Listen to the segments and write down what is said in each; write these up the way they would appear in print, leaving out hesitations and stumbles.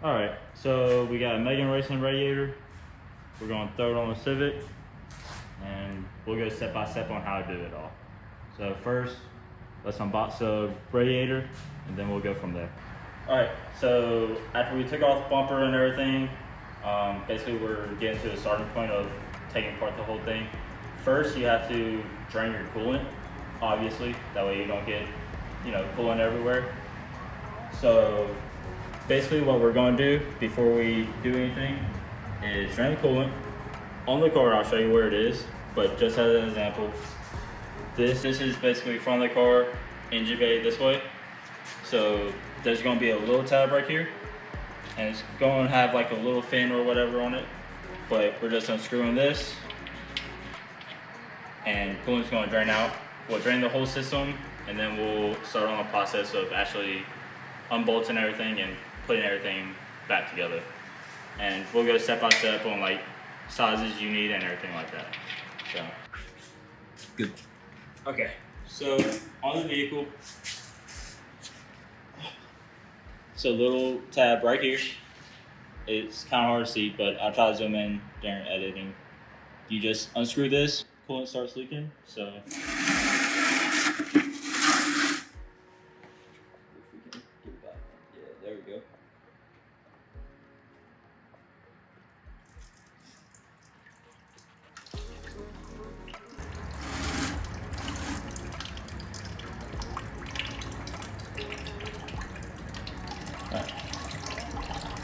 All right, so we got a Megan Racing Radiator. We're gonna throw it on a Civic, and we'll go step by step on how to do it all. So first, let's unbox the radiator, and then we'll go from there. All right, so after we took off the bumper and everything, basically we're getting to the starting point of taking apart the whole thing. First, you have to drain your coolant, obviously. That way you don't get, coolant everywhere. So basically what we're going to do before we do anything is drain the coolant on the car. I'll show you where it is, but just as an example, this is basically from the car, engine bay this way. So there's going to be a little tab right here, and it's going to have like a little fin or whatever on it, but we're just unscrewing this, and coolant's going to drain out. We'll drain the whole system, and then we'll start on the process of actually unbolting everything and putting everything back together. And we'll go step by step on like sizes you need and everything like that. So Good. okay, so on the vehicle, so little tab right here. It's kind of hard to see, but I'll try to zoom in during editing. You just unscrew this, coolant starts leaking. So there we go. Right.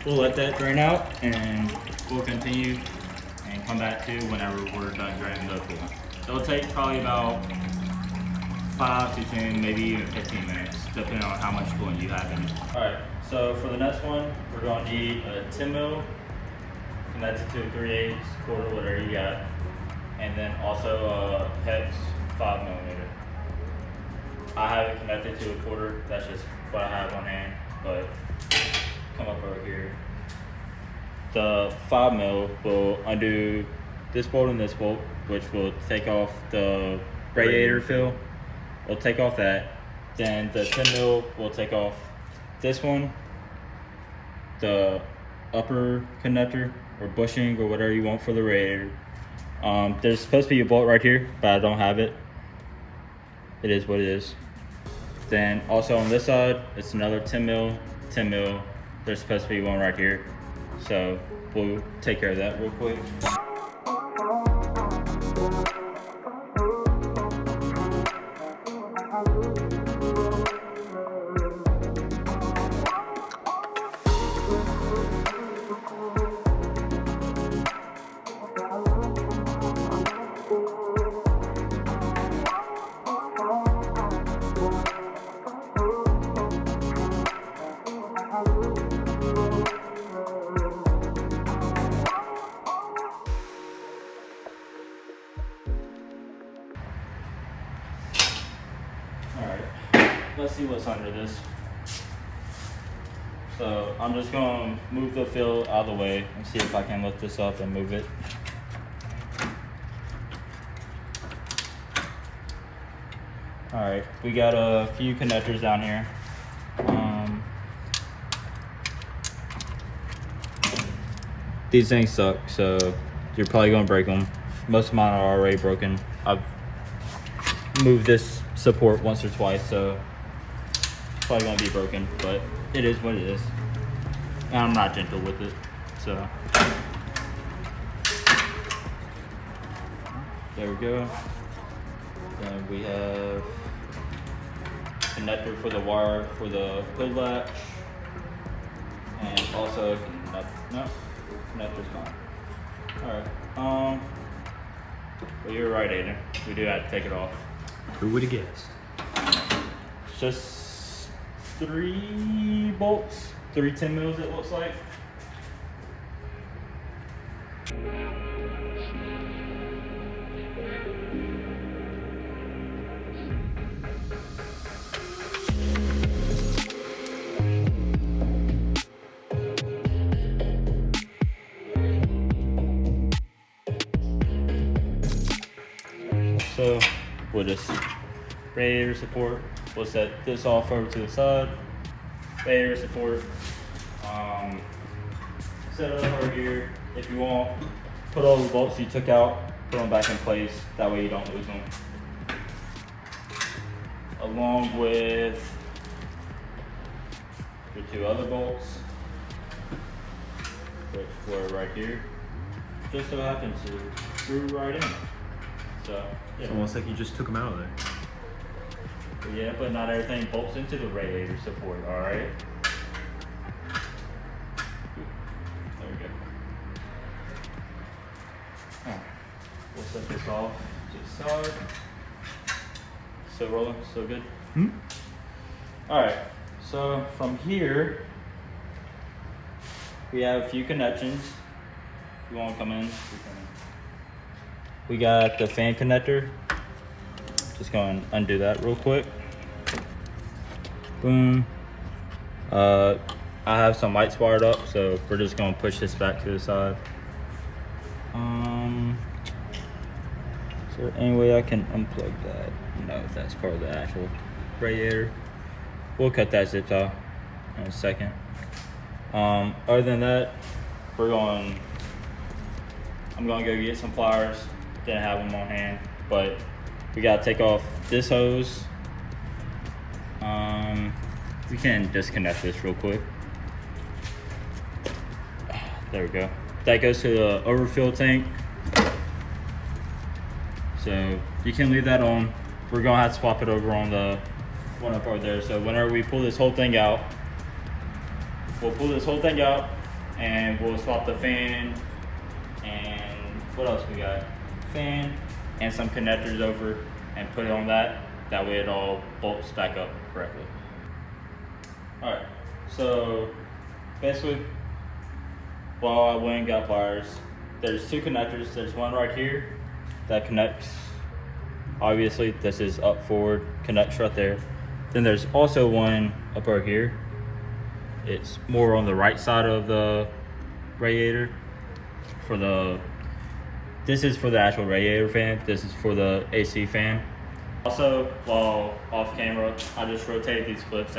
We'll let that drain out, and we'll continue and come back to whenever we're done draining the coolant. It'll take probably about 5 to 10, maybe even 15 minutes, depending on how much coolant you have in it. All right, so for the next one, we're gonna need a 10 mil connected to a 3/8 quarter, whatever you got, and then also a hex 5mm. I have it connected to a quarter. That's just what I have on hand, but come up over here. The 5mm will undo this bolt and this bolt, which will take off the radiator fill. We'll take off that. Then the 10mm will take off this one, the upper connector or bushing or whatever you want for the radiator. There's supposed to be a bolt right here, but I don't have it. It is what it is. Then also on this side, it's another 10mm, 10mm. There's supposed to be one right here. So we'll take care of that real quick. Let's see what's under this. So I'm just gonna move the fill out of the way and see if I can lift this up and move it. All right, we got a few connectors down here. These things suck, so you're probably gonna break them. Most of mine are already broken. I've moved this support once or twice, so it's probably gonna be broken, but it is what it is. And I'm not gentle with it, so. There we go. Then we have connector for the wire for the hood latch, and also connector's fine. All right. Well, you're right, Aiden. We do have to take it off. Who would have guessed? Just 3 bolts, 3 10mm it looks like. So we'll just radiator support. We'll set this off over to the side. Radiator support. set it up over here. If you want, put all the bolts you took out, put them back in place. That way you don't lose them. Along with the 2 other bolts, which were right here. Just so happens to screw right in. So, yeah. It's almost like you just took them out of there. Yeah, but not everything bolts into the radiator support, alright? There we go. Alright, we'll set this off to the side. Still rolling, still good? Alright, so from here, we have a few connections. If you want to come in, we got the fan connector. Just going to undo that real quick. Boom. I have some lights wired up, so we're just going to push this back to the side. Is there any way I can unplug that? No, that's part of the actual radiator. We'll cut that zip tie in a second. Other than that, I'm going to go get some pliers. Didn't have them on hand, but we got to take off this hose. We can disconnect this real quick. There we go. That goes to the overfill tank. So you can leave that on. We're gonna have to swap it over on the one up over there. So whenever we pull this whole thing out, we'll pull this whole thing out and we'll swap the fan and what else we got? Fan and some connectors over and put it on that. That way it all bolts back up correctly. Alright, so basically, while I went and got pliers, there's 2 connectors. There's one right here that connects. Obviously, this is up forward, connects right there. Then there's also one up over here. It's more on the right side of the radiator. This is for the actual radiator fan. This is for the AC fan. Also, while off camera, I just rotated these clips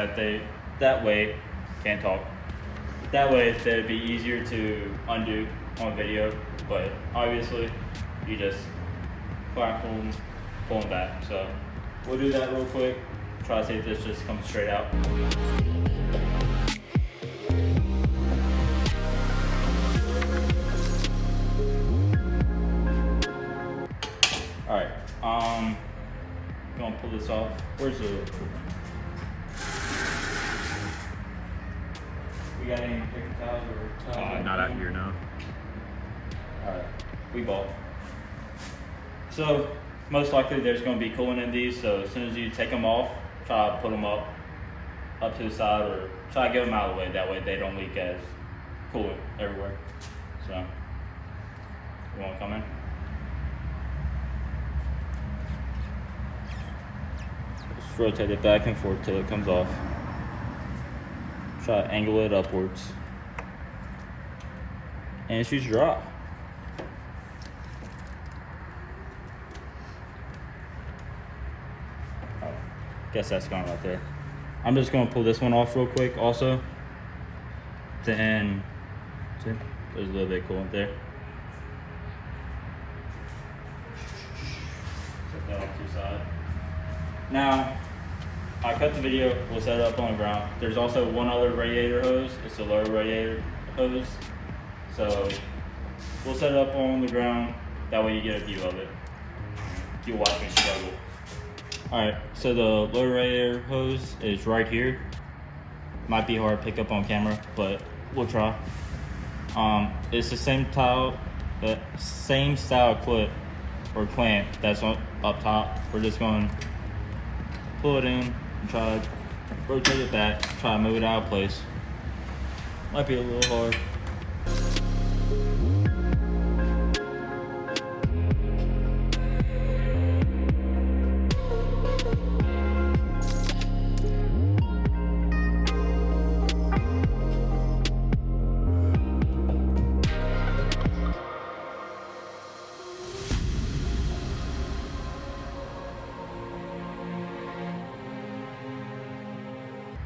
that way, can't talk. That way, that'd be easier to undo on video, but obviously, you just pull them back. So we'll do that real quick. Try to see if this just comes straight out. All right, gonna pull this off. Where's the? We got any paper towels or towels? Not out here, no. Alright, we bought. So, most likely there's going to be coolant in these, so as soon as you take them off, try to put them up to the side or try to get them out of the way. That way they don't leak as coolant everywhere. So, you want to come in? Just rotate it back and forth till it comes off. Try to angle it upwards. And she's dry. Oh, guess that's gone right there. I'm just gonna pull this one off real quick also. Then, see, there's a little bit of coolant there. Set that off to the side. Now, I cut the video, we'll set it up on the ground. There's also one other radiator hose. It's a lower radiator hose. So we'll set it up on the ground. That way you get a view of it. You'll watch me struggle. Alright, so the lower radiator hose is right here. Might be hard to pick up on camera, but we'll try. It's the same style clip or clamp that's up top. We're just going to pull it in and try to rotate it back, try to move it out of place. Might be a little hard.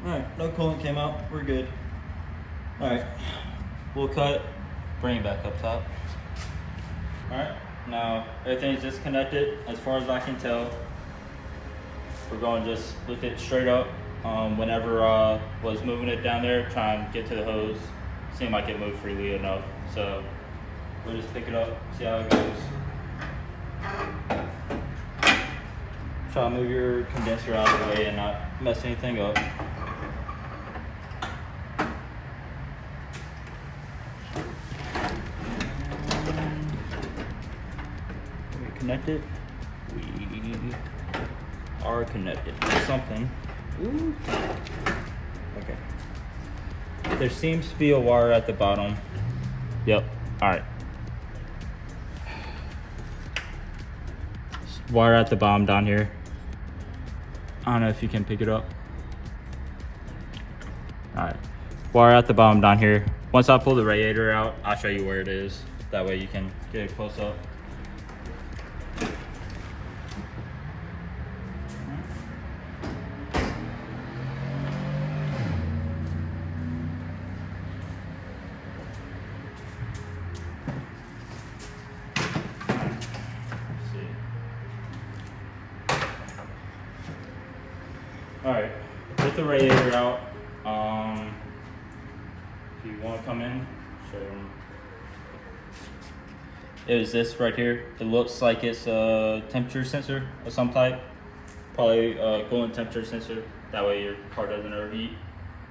Alright, no coolant came out, we're good. Alright, we'll cut bring it back up top. Alright, now everything's disconnected as far as I can tell. We're going to just lift it straight up. Whenever was moving it down there, trying to get to the hose, seemed like it moved freely enough. So we'll just pick it up, see how it goes. Try to move your condenser out of the way and not mess anything up. We connected. We are connected to something. Ooh. Okay. There seems to be a wire at the bottom. Yep. All right. Wire at the bottom down here. I don't know if you can pick it up. All right. Wire at the bottom down here. Once I pull the radiator out, I'll show you where it is. That way you can get a close up. Alright, with the radiator out, if you want to come in, show them. It is this right here. It looks like it's a temperature sensor of some type. Probably a coolant temperature sensor. That way your car doesn't overheat.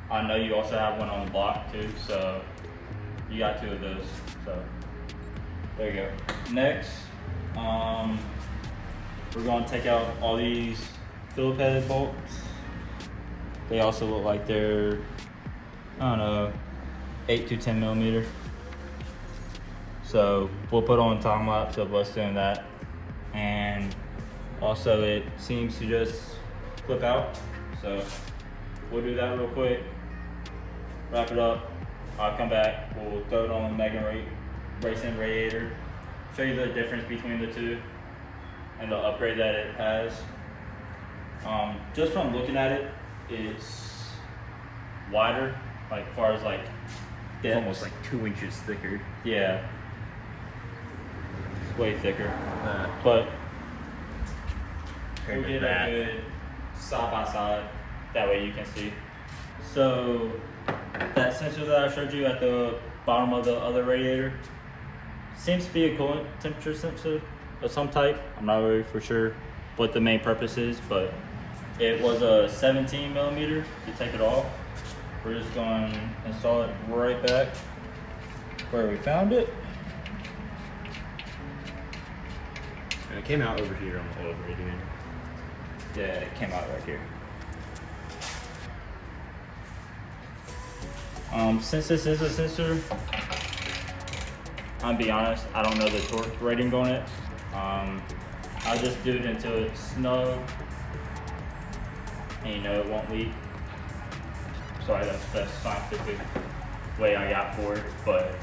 I know you also have one on the block too, so you got 2 of those. So there you go. Next, we're going to take out all these Phillips headed bolts. They also look like they're, I don't know, 8 to 10 millimeter. So we'll put on time lapse of us doing that. And also it seems to just clip out. So we'll do that real quick, wrap it up. I'll come back, we'll throw it on Megan Racing Radiator, show you the difference between the two and the upgrade that it has. Just from looking at it, it's wider, like as far as like depth. It's almost like 2 inches thicker. Yeah, it's way thicker. But we'll get a good side by side. That way you can see. So that sensor that I showed you at the bottom of the other radiator seems to be a coolant temperature sensor of some type. I'm not really for sure what the main purpose is, but it was a 17 millimeter to take it off. We're just going to install it right back where we found it. And it came out over here on the old radiator. Yeah, it came out right here. Since this is a sensor, I'll be honest, I don't know the torque rating on it. I'll just do it until it's snug and you know it won't leak. Sorry, that's the best scientific way I got for it, but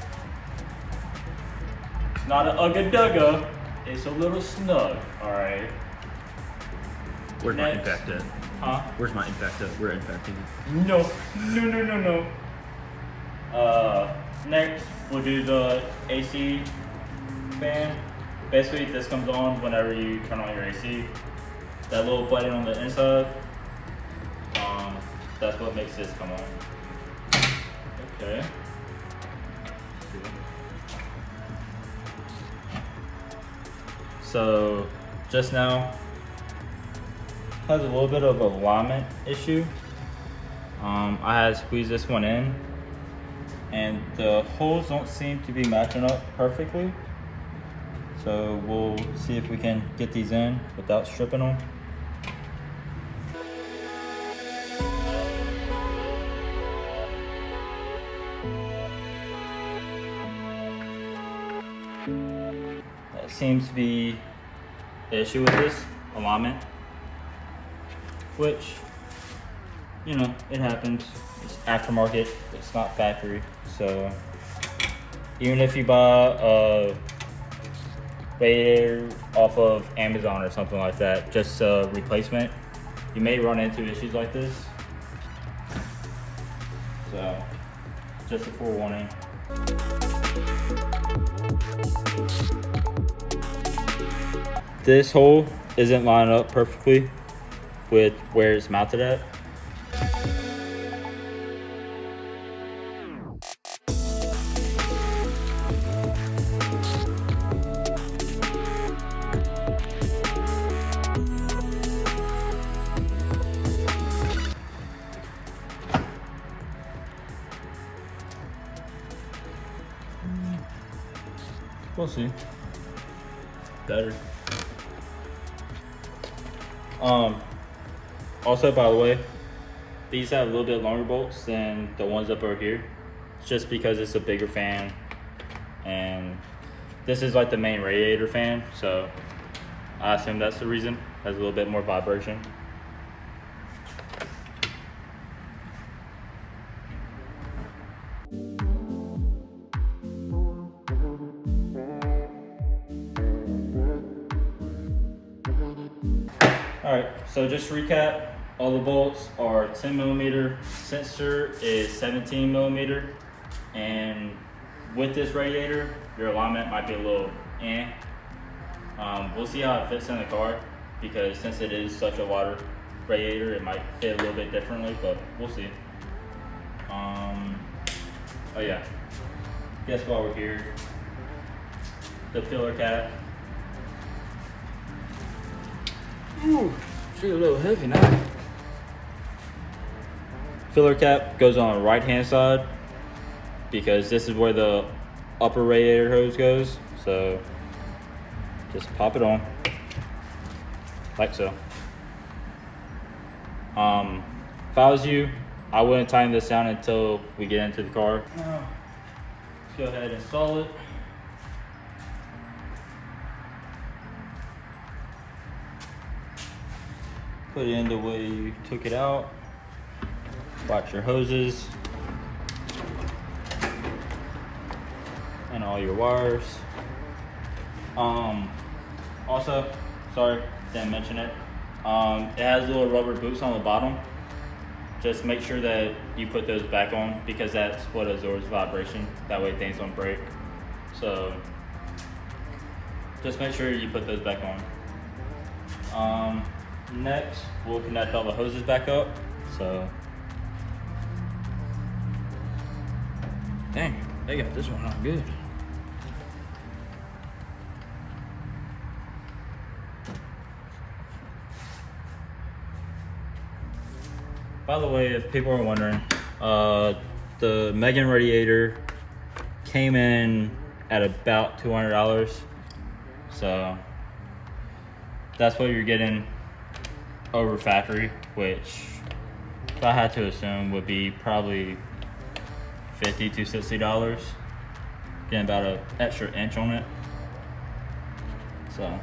it's not an ugga-dugga, it's a little snug, alright? Where's my impact at? Huh? Where's my impact at? We're impacting it. No. Next, we'll do the AC fan. Basically, this comes on whenever you turn on your AC. That little button on the inside, that's what makes this come on. Okay. So, just now, has a little bit of a alignment issue. I had to squeeze this one in, and the holes don't seem to be matching up perfectly. So we'll see if we can get these in without stripping them. That seems to be the issue with this alignment, which, you know, it happens. It's aftermarket, it's not factory. So even if you buy a radiator off of Amazon or something like that, just a replacement, you may run into issues like this. So just a forewarning. This hole isn't lined up perfectly with where it's mounted at. We'll see. Better. Also, by the way, these have a little bit longer bolts than the ones up over here. It's just because it's a bigger fan, and this is like the main radiator fan, so I assume that's the reason. Has a little bit more vibration. Alright, so just to recap, all the bolts are 10 millimeter, sensor is 17 millimeter, and with this radiator, your alignment might be a little we'll see how it fits in the car, because since it is such a water radiator, it might fit a little bit differently, but we'll see. Oh yeah, guess while we're here, the filler cap. Ooh, she's a little heavy now. Filler cap goes on the right hand side because this is where the upper radiator hose goes. So just pop it on like so. If I was you, I wouldn't tighten this down until we get into the car. Let's go ahead and install it. Put it in the way you took it out. Watch your hoses and all your wires. Also, sorry, didn't mention it. It has little rubber boots on the bottom. Just make sure that you put those back on because that's what absorbs vibration. That way things don't break. So just make sure you put those back on. Next, we'll connect all the hoses back up. So, dang, they got this one on good. By the way, if people are wondering, the Megan Radiator came in at about $200. So that's what you're getting over factory, which if I had to assume would be probably $50 to $60. Getting about an extra inch on it. So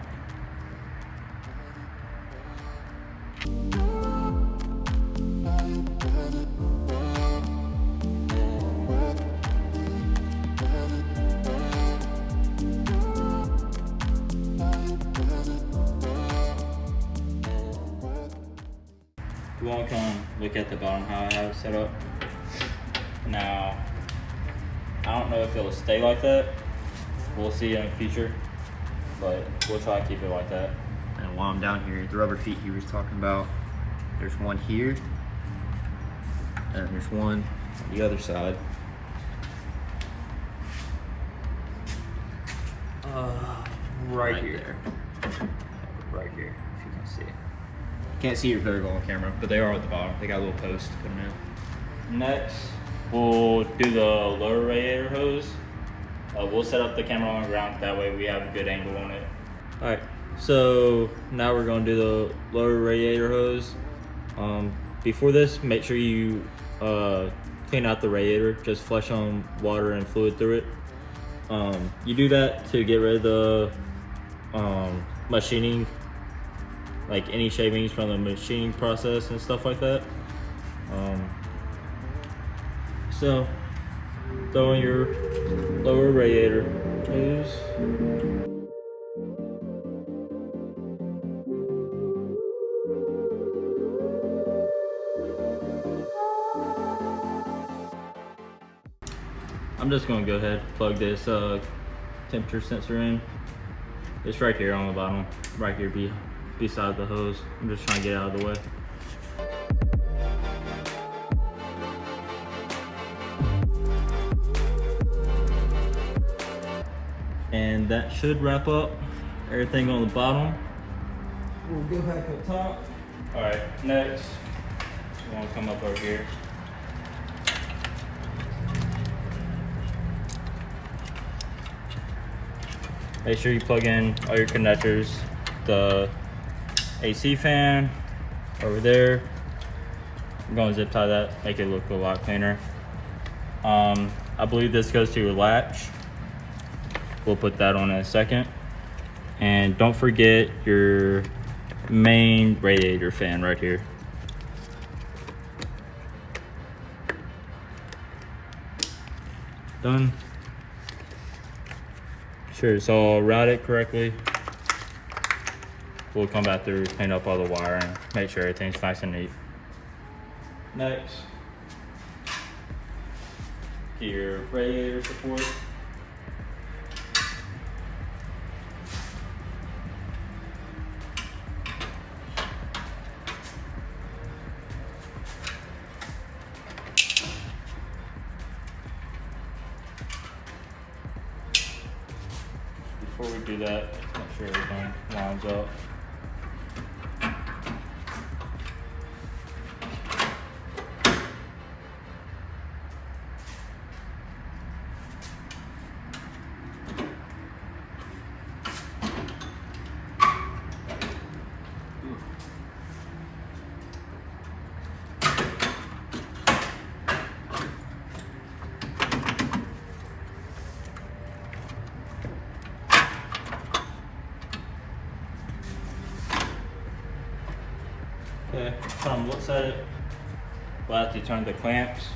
you want to come look at the bottom how I have it set up. Now, I don't know if it'll stay like that. We'll see in the future, but we'll try to keep it like that. And while I'm down here, the rubber feet he was talking about, there's one here, and there's one on the other side. Right here. Right here, if you can see it. Can't see your vertical on camera, but they are at the bottom. They got a little post to put them in. Next, we'll do the lower radiator hose. We'll set up the camera on the ground, that way we have a good angle on it. Alright, so now we're going to do the lower radiator hose. Before this, make sure you clean out the radiator. Just flush on water and fluid through it. You do that to get rid of the machining, like any shavings from the machining process and stuff like that. So throw in your lower radiator hose. I'm just gonna go ahead and plug this temperature sensor in. It's right here on the bottom, right here beside the hose. I'm just trying to get it out of the way. And that should wrap up everything on the bottom. We'll go back up top. All right, next, we want to come up over here. Make sure you plug in all your connectors. The AC fan over there. I'm going to zip tie that, make it look a lot cleaner. I believe this goes to your latch. We'll put that on in a second. And don't forget your main radiator fan right here. Done. Sure it's all routed correctly. We'll come back through, clean up all the wire, and make sure everything's nice and neat. Next, get your radiator support. Before we do that, make sure everything lines up. Okay, Tom looks at it. We'll have to turn the clamps.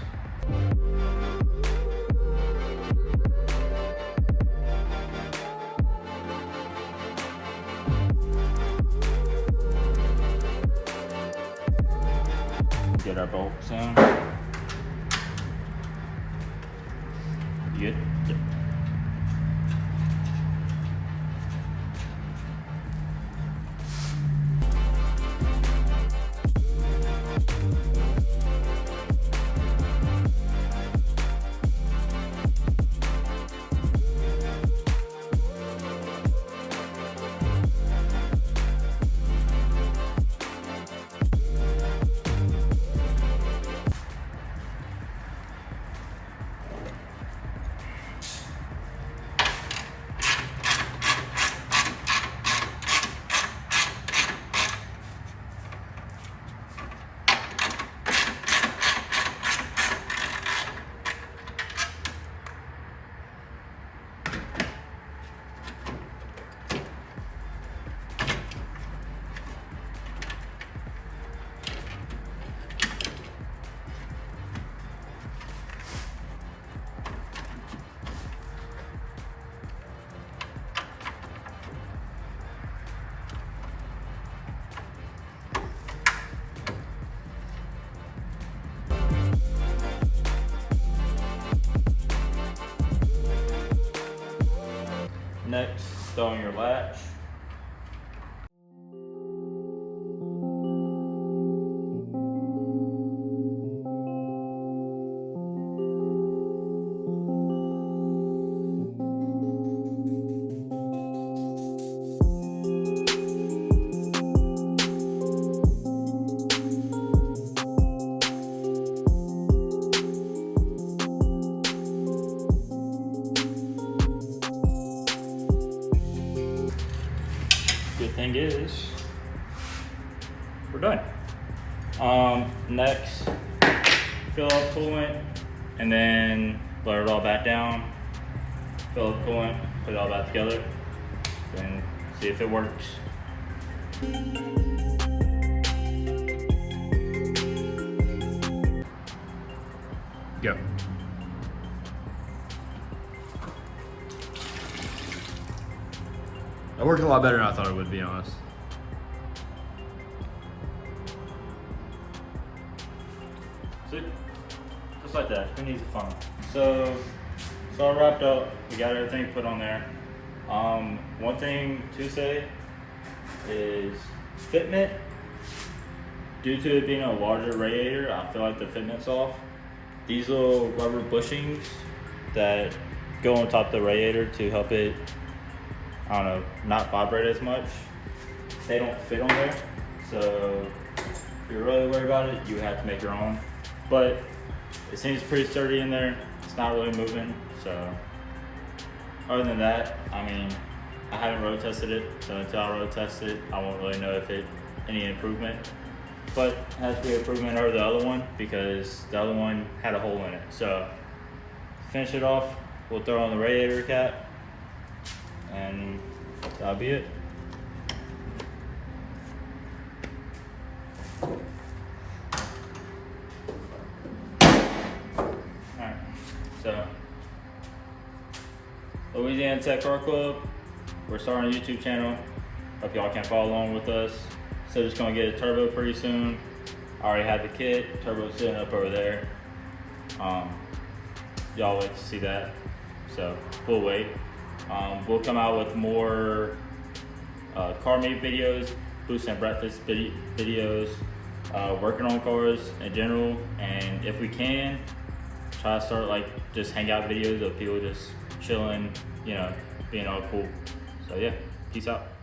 Get our bolts in. You good? Yep. Next, throwing your latch. Good thing is, we're done. Next, fill up coolant and then lower it all back down. Fill up coolant, put it all back together, and see if it works. Go. It worked a lot better than I thought it would, to be honest. See? Just like that. Who needs a funnel? So it's all wrapped up. We got everything put on there. One thing to say is fitment. Due to it being a larger radiator, I feel like the fitment's off. These little rubber bushings that go on top of the radiator to help it, I don't know, not vibrate as much, they don't fit on there. So if you're really worried about it, you have to make your own. But it seems pretty sturdy in there. It's not really moving. So other than that, I mean, I haven't road tested it. So until I road test it, I won't really know if any improvement. But it has to be an improvement over the other one because the other one had a hole in it. So to finish it off, we'll throw on the radiator cap and that'll be it. Alright, so Louisiana Tech Car Club, we're starting a YouTube channel. Hope y'all can follow along with us. So just gonna get a turbo pretty soon. I already have the kit, turbo's sitting up over there. Y'all wait to see that. So we'll wait. We'll come out with more car meet videos, boost and breakfast videos, working on cars in general, and if we can, try to start like just hangout videos of people just chilling, you know, being all cool. So yeah, peace out.